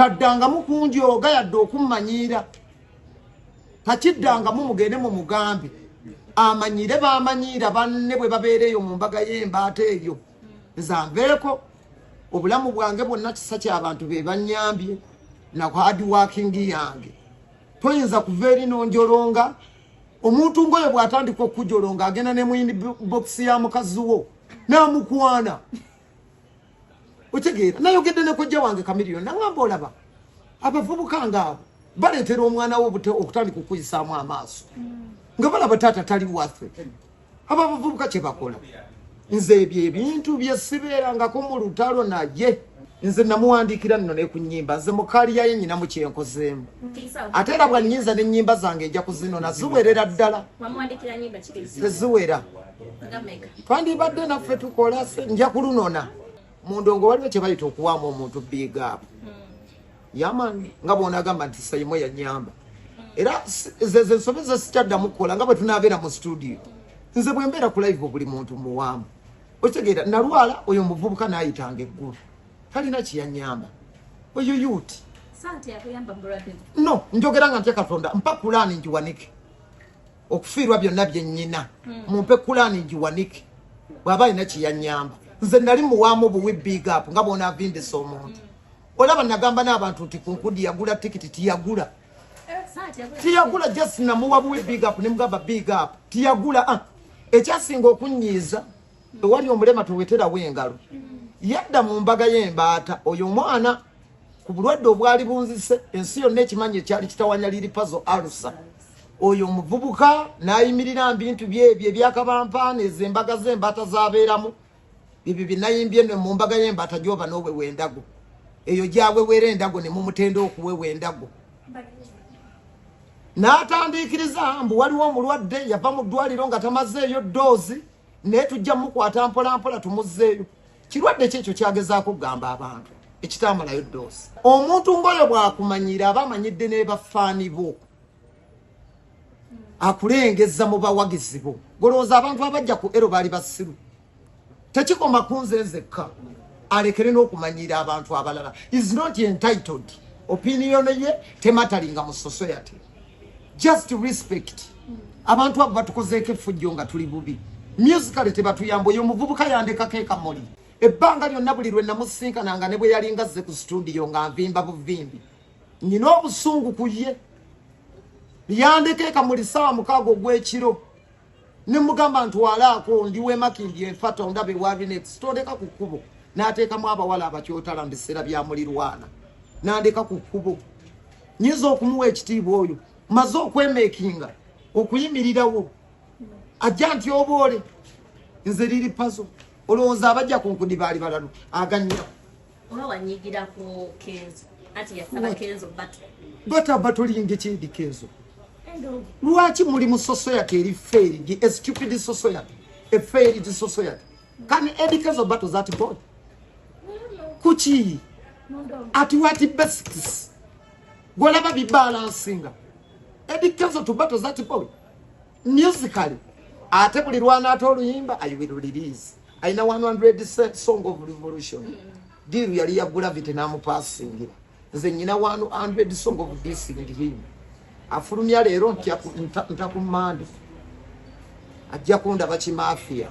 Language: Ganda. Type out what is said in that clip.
Taddangamu kunjoga yadde okumanyiira. Takiddangamu mugende mu mugambi. Amanyire bamanyiira banne bwe babeereyo mu mbaga y'embaata eyo. Nzanveeko obulamu bwange bwonna kisa ky'abantu be bannyambye na hard working yange. Toyinza kuva eri n'onjolonga. Omuntu ngoyo bw'atandika okujolonga agenda ne mu inbox ya mukazi wo n'amukwana. Otegeera nayogedde ne kojja wange Kamiliyoni nangamba olaba abavubuka ng'abo baleetera omwana wo okutandika okuyisaamu amaaso nga balaba taata tali waffe. Abo abavubuka kye bakola. Nze ebyo ebintu bye sibeerangako mu lutalo naye. Nze namuwandiikira nno ne ku nnyimba. Nze mukaaliya ye nnyina mu kyenkozeemu. Ate era bwa nnyinza n'ennyimba zange njja kuzinona ziwerera ddala. Teziwera. Twandibadde naffe tukola nja kulunona. Mu ndongo waliwo kye bayita okuwaamu omuntu big up. Yamani nga bw'onagamba nti Saimo yannyamba. Era ze nsobeza sikyaddamu kukola nga bwe tunaabeera mu studio. Nze bwe mbeera ku live buli muntu muwaamu. Otegeera nalwala oyo muvubuka n'ayitanga eggulu. Talina kiyannyamba. Oyo yuti. Sante yakuyamba brother. No, njogera nga ntya Katonda mpa kulani njiwanike. Okufiirwa byonna bye nnyina. Mumpe kulani njiwanike. Bw'aba alina kiyannyamba. Nze nali muwaamu buwi big up nga bw'onaavindisa omuntu. Olaba nagamba n'abantu nti kunkudi yagula tikiti tiyagula. Tiyagula just namuwa buwi big up ne mugamba big up. Tiyagula ekyasinga okunnyiiza ewali omulema tuweterawo engalo. Yadda mu mbaga y'embaata oyo mwana ku bulwadde obwali bunzise ensi yonna ekimanyi ekyali kitawanya Lil Pazo alusa. Oyo omuvubuka n'ayimirira bintu byebyo ebyakabampaana ezo embaga z'embaata z'abeeramu. Bibyo binayimbye no mu mbaga y'embaata gy'oba n'owewa endago. Eyo gy'aweweera endago ne mumutenda okuwewa endago. N'atandiikiriza mbu waliwo omulwadde yava mu ddwaliro nga tamazeeyo ddoozi naye tujja mukwata mpola mpola tumuzzeeyo. Kirwadde kyekyo kyagezaako kugamba abantu ekitamalayo ddoozi. Omuntu ng'oyo bw'akumanyiira aba amanyidde n'ebafaani bo. Akulengeza mu bawagizi bo. Golowooza abantu abajja ku ero baali basiru. Tekikoma ku nze nzekka. Alekere n'okumanyiira abantu abalala. Is not entitled. Opinion ye tematalinga mu society. Just respect. Abantu abo batukozeeko effujjo nga tuli bubi. Musically tebatuyamba oyo muvubuka yandekako ekamuli. Ebbanga lyonna buli lwe namusinkananga ne bwe yalinga azze ku studio nga nvimba buvimbi. Nina obusungu ku ye. Yandeka ekamuli ssaawa 6 ogw'ekiro. Ne mugamba ntwalaako ndiwe makindi enfata ondabe wabi next. Tondeka ku kkubo. N'ateekamu abawala abakyotala mu biseera bya mulirwana. N'andeka ku kkubo. Nyiza okumuwa ekitiibwa oyo. Maze okwemeekinga. Okuyimirirawo. Ajja nti oboole. Nze Lil Pazo. Olowooza abajja ku nkudi baali balalu. Aganya. Oba wanyigira ku Kenzo. Ati yasaba Kenzo bato. Bato lingi kindi Kenzo. Lwaki muli mu society eri failed, a stupid society, a failed society? Can Eddie Kenzo battle that boy? Kuchi. At what basics? Golaba be balancing. Eddie Kenzo to battle that boy. Musically. Atebuli Rwana told him, I will release. I know 100 song of revolution. Dear yali yagula Vietnam passing. Then you know 100 song of this in him. Afulumya leero ntakumanda ajja kunda bakimafia.